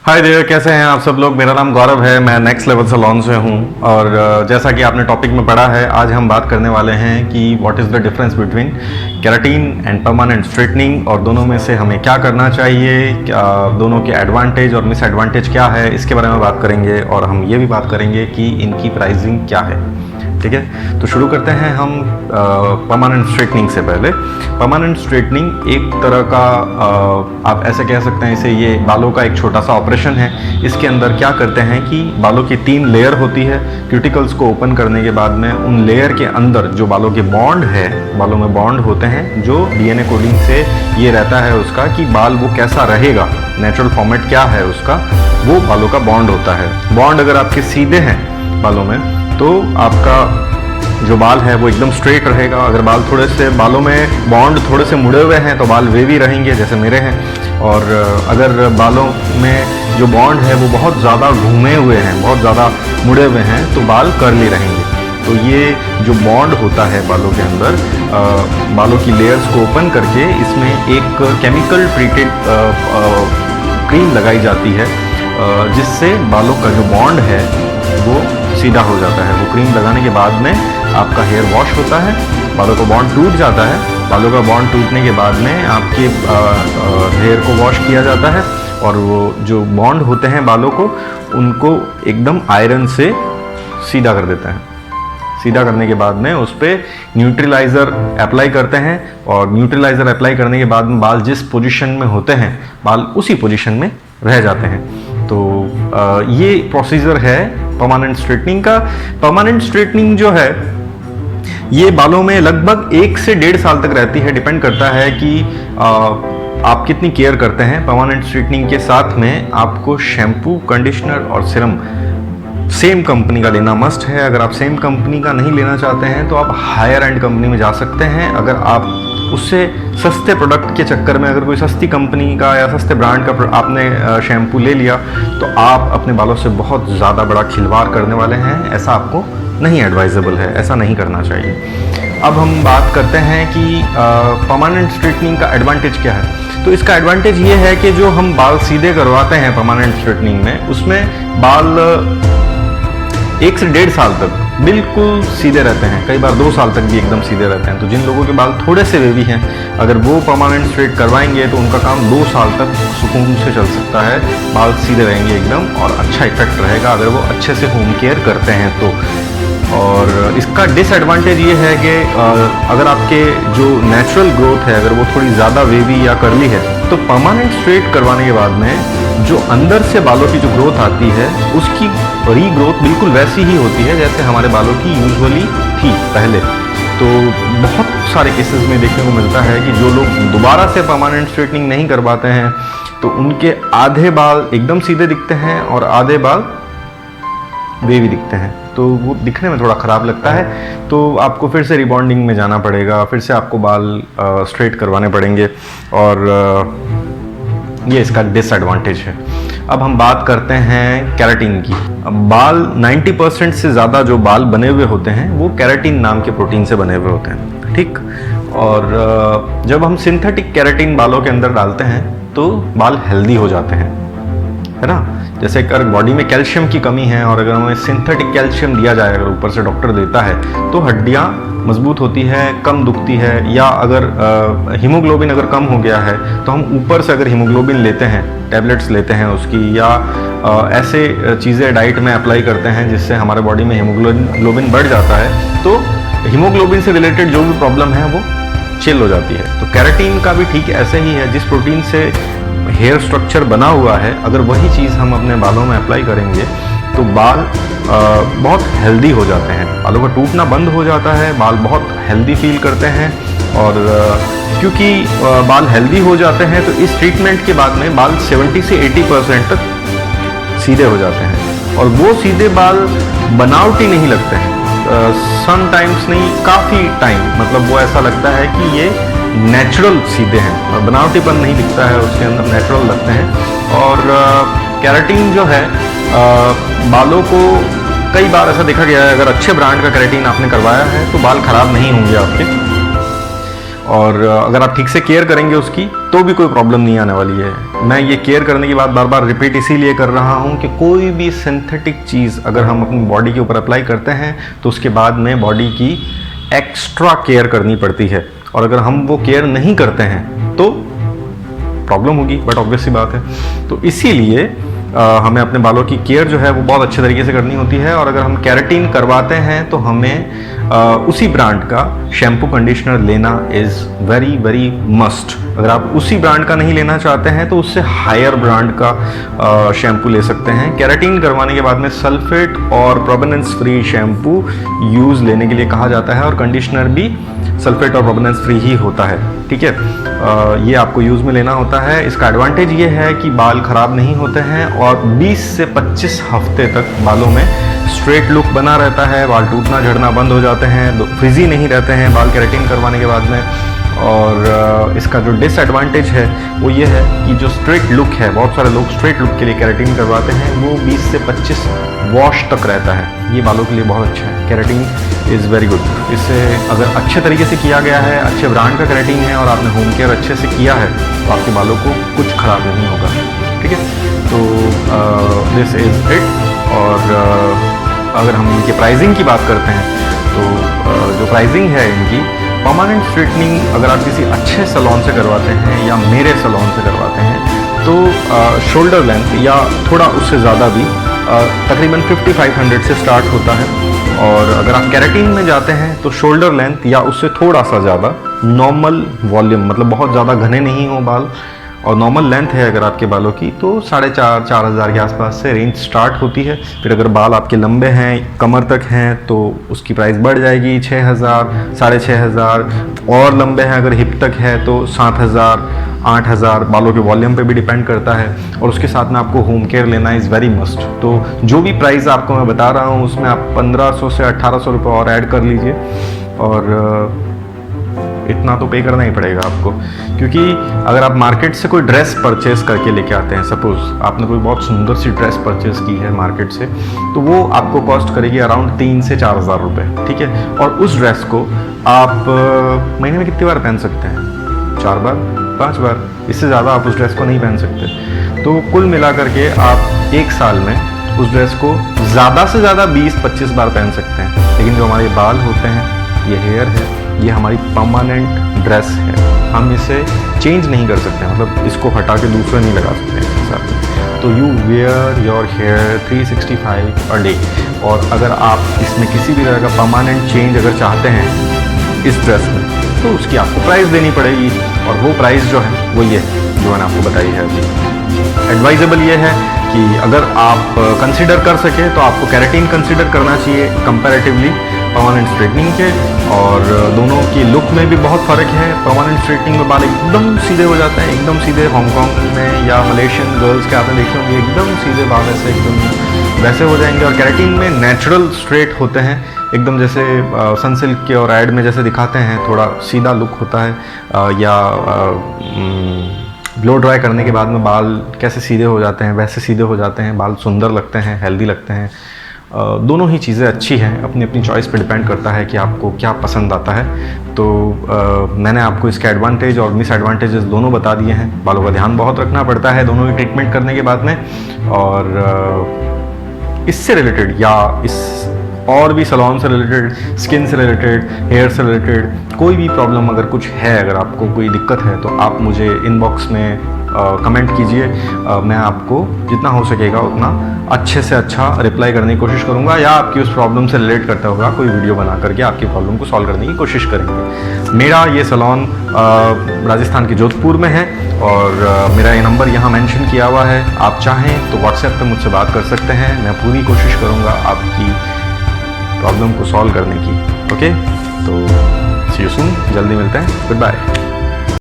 Hi there, कैसे हैं आप सब लोग। मेरा नाम गौरव है, मैं नेक्स्ट लेवल सैलून से हूं। और जैसा कि आपने टॉपिक में पढ़ा है, आज हम बात करने वाले हैं कि what is the difference between keratin and permanent straightening, और दोनों में से हमें क्या करना चाहिए, दोनों के एडवांटेज और मिसएडवांटेज क्या है, इसके बारे में बात करेंगे। और हम ये भी बात करेंगे कि इनकी प्राइसिंग क्या है। ठीक है, तो शुरू करते हैं हम परमानेंट स्ट्रेटनिंग से। पहले परमानेंट स्ट्रेटनिंग एक तरह का आप ऐसे कह सकते हैं, इसे ये बालों का एक छोटा सा ऑपरेशन है। इसके अंदर क्या करते हैं कि बालों की 3 लेयर होती है। क्यूटिकल्स को ओपन करने के बाद में उन लेयर के अंदर जो बालों के बॉन्ड है, बालों में बॉन्ड होते हैं, जो डीएनए कोडिंग से ये रहता है उसका कि बाल वो कैसा रहेगा, नेचुरल फॉर्मेट क्या है उसका, वो बालों का बॉन्ड होता है। बॉन्ड अगर आपके सीधे हैं बालों में तो आपका जो बाल है वो एकदम स्ट्रेट रहेगा। अगर बाल थोड़े से, बालों में बॉन्ड थोड़े से मुड़े हुए हैं तो बाल वेवी रहेंगे, जैसे मेरे हैं। और अगर बालों में जो बॉन्ड है वो बहुत ज़्यादा घूमे हुए हैं, बहुत ज़्यादा मुड़े हुए हैं, तो बाल कर्ली रहेंगे। तो ये जो बॉन्ड होता है बालों के अंदर, बालों की लेयर्स को ओपन करके इसमें एक केमिकल ट्रीटेड क्रीम लगाई जाती है, जिससे बालों का जो बॉन्ड है वो सीधा हो जाता है। वो क्रीम लगाने के बाद में आपका हेयर वॉश होता है, बालों का बॉन्ड टूट जाता है। बालों का बॉन्ड टूटने के बाद में आपके हेयर को वॉश किया जाता है, और वो जो बॉन्ड होते हैं बालों को, उनको एकदम आयरन से सीधा कर देता है। सीधा करने के बाद में उस पर न्यूट्रलाइज़र अप्लाई करते हैं, और न्यूट्रलाइज़र अप्लाई करने के बाद में बाल जिस पोजीशन में होते हैं, बाल उसी पोजीशन में रह जाते हैं। तो ये प्रोसीजर है परमानेंट स्ट्रेटनिंग का। परमानेंट स्ट्रेटनिंग जो है ये बालों में लगभग 1 से 1.5 साल तक रहती है। डिपेंड करता है कि आप कितनी केयर करते हैं। परमानेंट स्ट्रेटनिंग के साथ में आपको शैम्पू, कंडीशनर और सीरम सेम कंपनी का लेना मस्ट है। अगर आप सेम कंपनी का नहीं लेना चाहते हैं तो आप हायर एंड कंपनी में जा सकते हैं। अगर आप उससे सस्ते प्रोडक्ट के चक्कर में, अगर कोई सस्ती कंपनी का या सस्ते ब्रांड का आपने शैम्पू ले लिया, तो आप अपने बालों से बहुत ज़्यादा बड़ा खिलवाड़ करने वाले हैं। ऐसा आपको नहीं एडवाइजेबल है, ऐसा नहीं करना चाहिए। अब हम बात करते हैं कि परमानेंट स्ट्रेटनिंग का एडवांटेज क्या है। तो इसका एडवांटेज ये है कि जो हम बाल सीधे करवाते हैं परमानेंट स्ट्रेटनिंग में, उसमें बाल 1 से 1.5 साल तक बिल्कुल सीधे रहते हैं, कई बार 2 साल तक भी एकदम सीधे रहते हैं। तो जिन लोगों के बाल थोड़े से वेवी हैं, अगर वो परमानेंट स्ट्रेट करवाएंगे तो उनका काम 2 साल तक सुकून से चल सकता है। बाल सीधे रहेंगे एकदम, और अच्छा इफेक्ट रहेगा अगर वो अच्छे से होम केयर करते हैं तो। और इसका डिसएडवांटेज ये है कि अगर आपके जो नेचुरल ग्रोथ है, अगर वो थोड़ी ज़्यादा वेवी या कर्ली है, तो परमानेंट स्ट्रेट करवाने के बाद में जो अंदर से बालों की जो ग्रोथ आती है, उसकी रीग्रोथ बिल्कुल वैसी ही होती है जैसे हमारे बालों की यूजुअली थी पहले। तो बहुत सारे केसेस में देखने को मिलता है कि जो लोग दोबारा से परमानेंट स्ट्रेटनिंग नहीं करवाते हैं, तो उनके आधे बाल एकदम सीधे दिखते हैं और आधे बाल वेवी दिखते हैं। तो वो दिखने में थोड़ा ख़राब लगता है। तो आपको फिर से रिबॉन्डिंग में जाना पड़ेगा, फिर से आपको बाल स्ट्रेट करवाने पड़ेंगे, और ये इसका डिसएडवांटेज है। अब हम बात करते हैं केराटिन की। अब बाल 90% से ज़्यादा जो बाल बने हुए होते हैं वो केराटिन नाम के प्रोटीन से बने हुए होते हैं, ठीक। और जब हम सिंथेटिक केराटिन बालों के अंदर डालते हैं तो बाल हेल्दी हो जाते हैं, है ना। जैसे अगर बॉडी में कैल्शियम की कमी है और अगर हमें सिंथेटिक कैल्शियम दिया जाए, अगर ऊपर से डॉक्टर देता है, तो हड्डियाँ मजबूत होती है, कम दुखती है। या अगर हीमोग्लोबिन अगर कम हो गया है तो हम ऊपर से अगर हीमोग्लोबिन लेते हैं, टैबलेट्स लेते हैं उसकी, या ऐसे चीज़ें डाइट में अप्लाई करते हैं जिससे हमारे बॉडी में हीमोग्लोबिन बढ़ जाता है, तो हीमोग्लोबिन से रिलेटेड जो भी प्रॉब्लम है वो चिल हो जाती है। तो केराटिन का भी ठीक ऐसे ही है। जिस प्रोटीन से हेयर स्ट्रक्चर बना हुआ है, अगर वही चीज़ हम अपने बालों में अप्लाई करेंगे तो बाल बहुत हेल्दी हो जाते हैं, बालों का टूटना बंद हो जाता है, बाल बहुत हेल्दी फील करते हैं। और क्योंकि बाल हेल्दी हो जाते हैं तो इस ट्रीटमेंट के बाद में बाल 70 से 80% तक सीधे हो जाते हैं, और वो सीधे बाल बनावटी नहीं लगते हैं। समटाइम्स नहीं, काफ़ी टाइम, मतलब वो ऐसा लगता है कि ये नेचुरल सीधे हैं, बनावटीपन नहीं दिखता है उसके अंदर, नेचुरल लगते हैं। और केराटिन जो है बालों को, कई बार ऐसा देखा गया है, अगर अच्छे ब्रांड का केराटिन आपने करवाया है तो बाल खराब नहीं होंगे आपके। और अगर आप ठीक से केयर करेंगे उसकी तो भी कोई प्रॉब्लम नहीं आने वाली है। मैं ये केयर करने की बात बार बार रिपीट इसीलिए कर रहा हूँ कि कोई भी सिंथेटिक चीज़ अगर हम अपनी बॉडी के ऊपर अप्लाई करते हैं तो उसके बाद में बॉडी की एक्स्ट्रा केयर करनी पड़ती है, और अगर हम वो केयर नहीं करते हैं तो प्रॉब्लम होगी, बट ऑब्वियस सी बात है। तो इसीलिए हमें अपने बालों की केयर जो है वो बहुत अच्छे तरीके से करनी होती है, और अगर हम केराटिन करवाते हैं तो हमें उसी ब्रांड का शैम्पू कंडीशनर लेना इज़ वेरी वेरी मस्ट। अगर आप उसी ब्रांड का नहीं लेना चाहते हैं तो उससे हायर ब्रांड का शैम्पू ले सकते हैं। केराटिन करवाने के बाद में सल्फेट और प्रोवेनेंस फ्री शैम्पू यूज़ लेने के लिए कहा जाता है, और कंडीशनर भी सल्फेट और प्रोवेनेंस फ्री ही होता है, ठीक है। ये आपको यूज़ में लेना होता है। इसका एडवांटेज ये है कि बाल ख़राब नहीं होते हैं और 20 से 25 हफ्ते तक बालों में स्ट्रेट लुक बना रहता है, बाल टूटना झड़ना बंद हो जाते हैं, फ्रिजी नहीं रहते हैं बाल केराटिन करवाने के बाद में। और इसका जो डिसएडवांटेज है वो ये है कि जो स्ट्रेट लुक है, बहुत सारे लोग स्ट्रेट लुक के लिए केराटिन करवाते हैं, वो 20 से 25 वॉश तक रहता है। ये बालों के लिए बहुत अच्छा है। Keratin is very good. इससे अगर अच्छे तरीके से किया गया है, अच्छे ब्रांड का केराटिन है और आपने होम केयर अच्छे से किया है तो आपके बालों को कुछ ख़राब नहीं होगा, ठीक है। तो दिस इज़ इट। और अगर हम इनकी प्राइसिंग की बात करते हैं तो जो प्राइसिंग है इनकी, परमानेंट स्ट्रेटनिंग अगर आप किसी अच्छे सैलून से करवाते हैं या मेरे सैलून से करवाते हैं तो शोल्डर लेंथ या थोड़ा उससे ज़्यादा भी तकरीबन 5500 से स्टार्ट होता है। और अगर आप केराटिन में जाते हैं तो शोल्डर लेंथ या उससे थोड़ा सा ज़्यादा, नॉर्मल वॉल्यूम मतलब बहुत ज़्यादा घने नहीं हो बाल और नॉर्मल लेंथ है अगर आपके बालों की, तो 4,500-4,000 के आसपास से रेंज स्टार्ट होती है। फिर अगर बाल आपके लंबे हैं, कमर तक हैं, तो उसकी प्राइस बढ़ जाएगी 6,000, 6,500। और लंबे हैं अगर हिप तक है तो 7,000, 8,000, बालों के वॉल्यूम पे भी डिपेंड करता है। और उसके साथ में आपको होम केयर लेना इज़ वेरी मस्ट। तो जो भी प्राइस आपको मैं बता रहा हूँ उसमें आप 1,500 से 1,800 रुपये और ऐड कर लीजिए, और इतना तो पे करना ही पड़ेगा आपको। क्योंकि अगर आप मार्केट से कोई ड्रेस परचेस करके लेके आते हैं, सपोज आपने कोई बहुत सुंदर सी ड्रेस परचेस की है मार्केट से, तो वो आपको कॉस्ट करेगी अराउंड 3 से 4,000 रुपये, ठीक है। और उस ड्रेस को आप महीने में कितनी बार पहन सकते हैं? 4 बार, 5 बार, इससे ज़्यादा आप उस ड्रेस को नहीं पहन सकते। तो कुल मिला करके आप 1 साल में उस ड्रेस को ज़्यादा से ज़्यादा 20-25 बार पहन सकते हैं। लेकिन जो हमारे बाल होते हैं, ये हेयर है, ये हमारी परमानेंट ड्रेस है, हम इसे चेंज नहीं कर सकते, मतलब इसको हटा के दूसरा नहीं लगा सकते इसके साथ। तो you wear your hair 365 a day. और अगर आप इसमें किसी भी तरह का परमानेंट चेंज अगर चाहते हैं इस ड्रेस में, तो उसकी आपको प्राइस देनी पड़ेगी, और वो प्राइस जो है वो ये जो मैंने आपको बताई है अभी। एडवाइजेबल ये है कि अगर आप कंसिडर कर सके तो आपको केराटिन कंसिडर करना चाहिए कंपैरेटिवली परमानेंट स्ट्रेटनिंग के। और दोनों की लुक में भी बहुत फ़र्क है। परमानेंट स्ट्रेटनिंग में बाल एकदम सीधे हो जाते हैं, एकदम सीधे। हांगकांग में या मलेशियन गर्ल्स के आपने देखे होंगे एकदम सीधे बाल ऐसे एकदम वैसे हो जाएंगे। और केराटिन में नेचुरल स्ट्रेट होते हैं एकदम, जैसे सनसिल्क के और ऐड में जैसे दिखाते हैं, थोड़ा सीधा लुक होता है। या ब्लो ड्राई करने के बाद में बाल कैसे सीधे हो जाते हैं वैसे सीधे हो जाते हैं, बाल सुंदर लगते हैं, हेल्दी लगते हैं। दोनों ही चीज़ें अच्छी हैं, अपनी अपनी चॉइस पे डिपेंड करता है कि आपको क्या पसंद आता है। तो मैंने आपको इसके एडवांटेज और मिसएडवांटेजेस दोनों बता दिए हैं। बालों का ध्यान बहुत रखना पड़ता है दोनों ही ट्रीटमेंट करने के बाद में। और इससे रिलेटेड या इस और भी सैलून से रिलेटेड, स्किन से रिलेटेड, हेयर से रिलेटेड कोई भी प्रॉब्लम अगर कुछ है, अगर आपको कोई दिक्कत है तो आप मुझे इनबॉक्स में कमेंट कीजिए। मैं आपको जितना हो सकेगा उतना अच्छे से अच्छा रिप्लाई करने की कोशिश करूंगा, या आपकी उस प्रॉब्लम से रिलेट करता होगा कोई वीडियो बना करके आपकी प्रॉब्लम को सॉल्व करने की कोशिश करेंगे। मेरा ये सैलून राजस्थान के जोधपुर में है, और मेरा ये नंबर यहाँ मेंशन किया हुआ है। आप चाहें तो व्हाट्सएप पे मुझसे बात कर सकते हैं। मैं पूरी कोशिश करूँगा आपकी प्रॉब्लम को सॉल्व करने की। ओके, तो सी यू सून, जल्दी मिलते हैं। Good bye.